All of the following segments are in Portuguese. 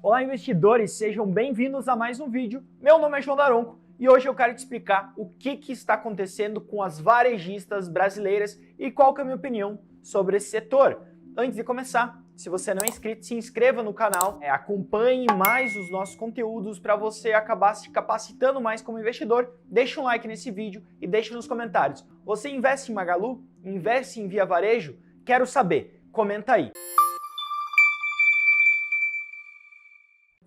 Olá, investidores, sejam bem-vindos a mais um vídeo. Meu nome é João Daronco e hoje eu quero te explicar o que está acontecendo com as varejistas brasileiras e qual que é a minha opinião sobre esse setor. Antes de começar, se você não é inscrito, se inscreva no canal, acompanhe mais os nossos conteúdos para você acabar se capacitando mais como investidor. Deixa um like nesse vídeo e deixa nos comentários. Você investe em Magalu? Investe em Via Varejo? Quero saber. Comenta aí.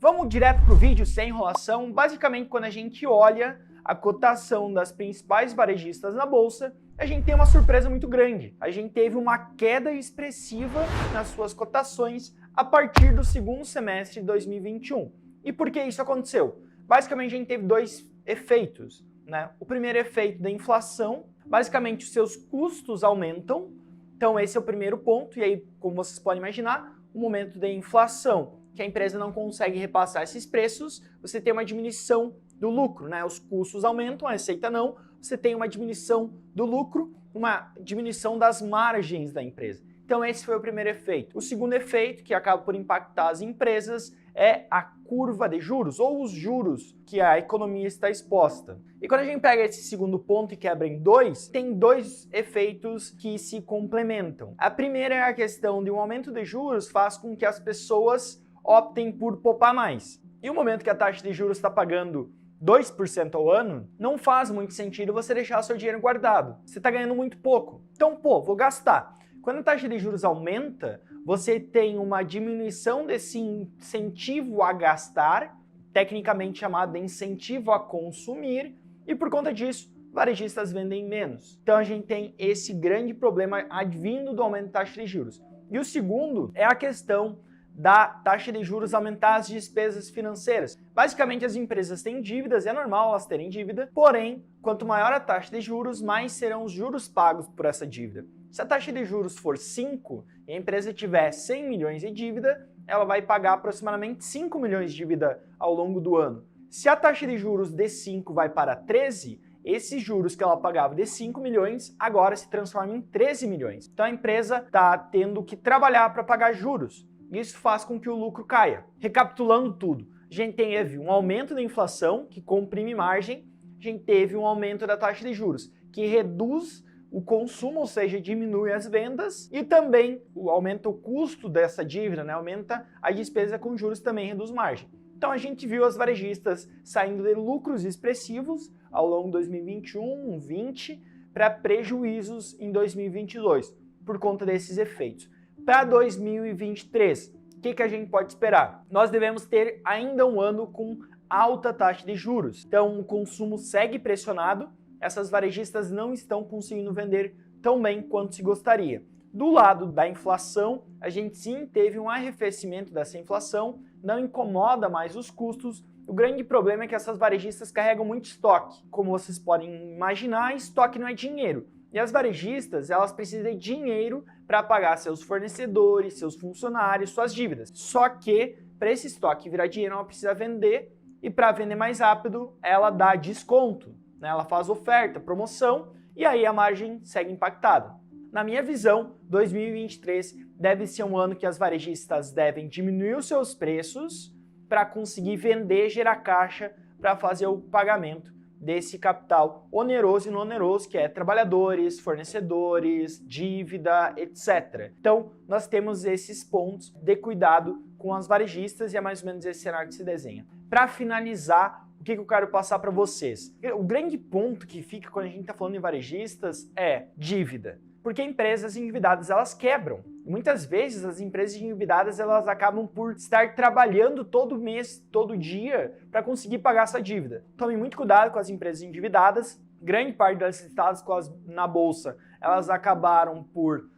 Vamos direto para o vídeo sem enrolação. Basicamente, quando a gente olha a cotação das principais varejistas na bolsa, a gente tem uma surpresa muito grande. A gente teve uma queda expressiva nas suas cotações a partir do segundo semestre de 2021. E por que isso aconteceu? Basicamente, a gente teve dois efeitos, né? O primeiro efeito da inflação, basicamente os seus custos aumentam. Então esse é o primeiro ponto, e aí, como vocês podem imaginar, o momento da inflação, que a empresa não consegue repassar esses preços, você tem uma diminuição do lucro, né? Os custos aumentam, a receita não, você tem uma diminuição do lucro, uma diminuição das margens da empresa. Então esse foi o primeiro efeito. O segundo efeito, que acaba por impactar as empresas, é a curva de juros, ou os juros que a economia está exposta. E quando a gente pega esse segundo ponto e quebra em dois, tem dois efeitos que se complementam. A primeira é a questão de um aumento de juros faz com que as pessoas optem por poupar mais. E o momento que a taxa de juros está pagando 2% ao ano, não faz muito sentido você deixar seu dinheiro guardado. Você está ganhando muito pouco. Então, vou gastar. Quando a taxa de juros aumenta, você tem uma diminuição desse incentivo a gastar, tecnicamente chamado de incentivo a consumir, e por conta disso, varejistas vendem menos. Então a gente tem esse grande problema advindo do aumento da taxa de juros. E o segundo é a questão da taxa de juros aumentar as despesas financeiras. Basicamente, as empresas têm dívidas, é normal elas terem dívida, porém, quanto maior a taxa de juros, mais serão os juros pagos por essa dívida. Se a taxa de juros for 5 e a empresa tiver 100 milhões de dívida, ela vai pagar aproximadamente 5 milhões de dívida ao longo do ano. Se a taxa de juros de 5 vai para 13, esses juros que ela pagava de 5 milhões agora se transformam em 13 milhões. Então a empresa está tendo que trabalhar para pagar juros. Isso faz com que o lucro caia. Recapitulando tudo, a gente teve um aumento da inflação, que comprime margem, a gente teve um aumento da taxa de juros, que reduz o consumo, ou seja, diminui as vendas, e também aumenta o custo dessa dívida, né? Aumenta a despesa com juros, também reduz margem. Então a gente viu as varejistas saindo de lucros expressivos ao longo de 2021, 2020, para prejuízos em 2022, por conta desses efeitos. Para 2023, o que a gente pode esperar? Nós devemos ter ainda um ano com alta taxa de juros. Então o consumo segue pressionado, essas varejistas não estão conseguindo vender tão bem quanto se gostaria. Do lado da inflação, a gente sim teve um arrefecimento dessa inflação, não incomoda mais os custos. O grande problema é que essas varejistas carregam muito estoque. Como vocês podem imaginar, estoque não é dinheiro. E as varejistas, elas precisam de dinheiro para pagar seus fornecedores, seus funcionários, suas dívidas. Só que, para esse estoque virar dinheiro, ela precisa vender, e para vender mais rápido, ela dá desconto, né? Ela faz oferta, promoção, e aí a margem segue impactada. Na minha visão, 2023 deve ser um ano que as varejistas devem diminuir os seus preços para conseguir vender, gerar caixa para fazer o pagamento desse capital oneroso e não oneroso, que é trabalhadores, fornecedores, dívida, etc. Então, nós temos esses pontos de cuidado com as varejistas e é mais ou menos esse cenário que se desenha. Para finalizar, o que eu quero passar para vocês? O grande ponto que fica quando a gente está falando em varejistas é dívida. Porque empresas endividadas, elas quebram. Muitas vezes as empresas endividadas, elas acabam por estar trabalhando todo mês, todo dia, para conseguir pagar essa dívida. Tome muito cuidado com as empresas endividadas. Grande parte das listadas na bolsa, elas acabaram por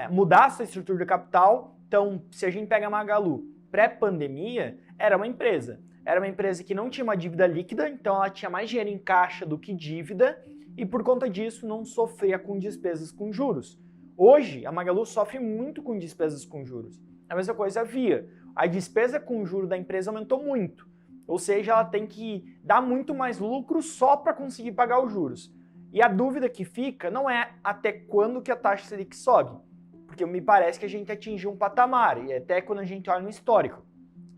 mudar a sua estrutura de capital. Então, se a gente pega a Magalu, pré-pandemia, era uma empresa. Era uma empresa que não tinha uma dívida líquida, então ela tinha mais dinheiro em caixa do que dívida, e por conta disso não sofria com despesas com juros. Hoje, a Magalu sofre muito com despesas com juros. A mesma coisa a Via. A despesa com juros da empresa aumentou muito. Ou seja, ela tem que dar muito mais lucro só para conseguir pagar os juros. E a dúvida que fica não é até quando que a taxa Selic sobe. Porque me parece que a gente atingiu um patamar, e até quando a gente olha no histórico.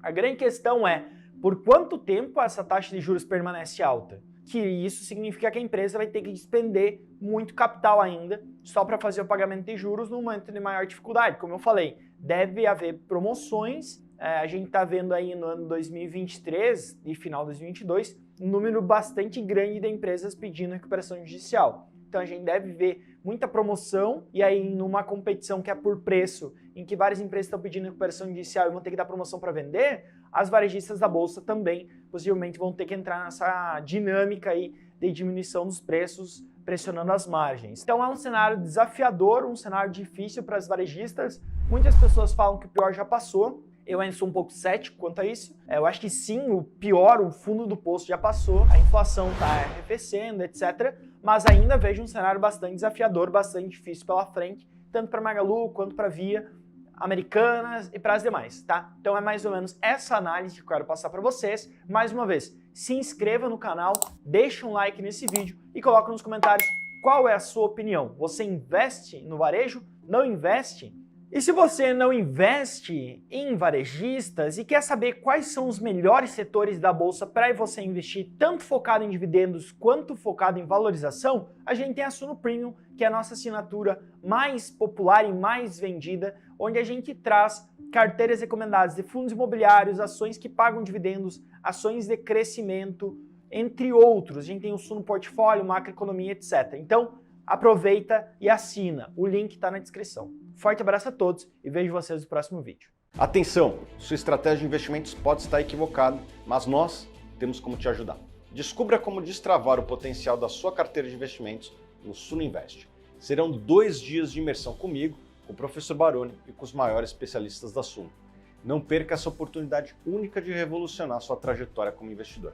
A grande questão é, por quanto tempo essa taxa de juros permanece alta? Que isso significa que a empresa vai ter que despender muito capital ainda só para fazer o pagamento de juros no momento de maior dificuldade. Como eu falei, deve haver promoções. A gente está vendo aí no ano 2023 e final de 2022 um número bastante grande de empresas pedindo recuperação judicial. Então a gente deve ver muita promoção e aí numa competição que é por preço, em que várias empresas estão pedindo recuperação judicial e vão ter que dar promoção para vender, as varejistas da bolsa também possivelmente vão ter que entrar nessa dinâmica aí de diminuição dos preços, pressionando as margens. Então é um cenário desafiador, um cenário difícil para as varejistas. Muitas pessoas falam que o pior já passou. Eu ainda sou um pouco cético quanto a isso. Eu acho que sim, o pior, o fundo do poço já passou, a inflação está arrefecendo, etc. Mas ainda vejo um cenário bastante desafiador, bastante difícil pela frente, tanto para Magalu quanto para Via, Americanas e para as demais, tá? Então é mais ou menos essa análise que eu quero passar para vocês. Mais uma vez, se inscreva no canal, deixa um like nesse vídeo e coloca nos comentários qual é a sua opinião. Você investe no varejo? Não investe? E se você não investe em varejistas e quer saber quais são os melhores setores da bolsa para você investir, tanto focado em dividendos quanto focado em valorização, a gente tem a Suno Premium, que é a nossa assinatura mais popular e mais vendida, onde a gente traz carteiras recomendadas de fundos imobiliários, ações que pagam dividendos, ações de crescimento, entre outros. A gente tem o Suno Portfólio, macroeconomia, etc. Então, aproveita e assina. O link está na descrição. Forte abraço a todos e vejo vocês no próximo vídeo. Atenção! Sua estratégia de investimentos pode estar equivocada, mas nós temos como te ajudar. Descubra como destravar o potencial da sua carteira de investimentos no Suno Invest. Serão 2 dias de imersão comigo, com o professor Baroni e com os maiores especialistas da Suno. Não perca essa oportunidade única de revolucionar sua trajetória como investidor.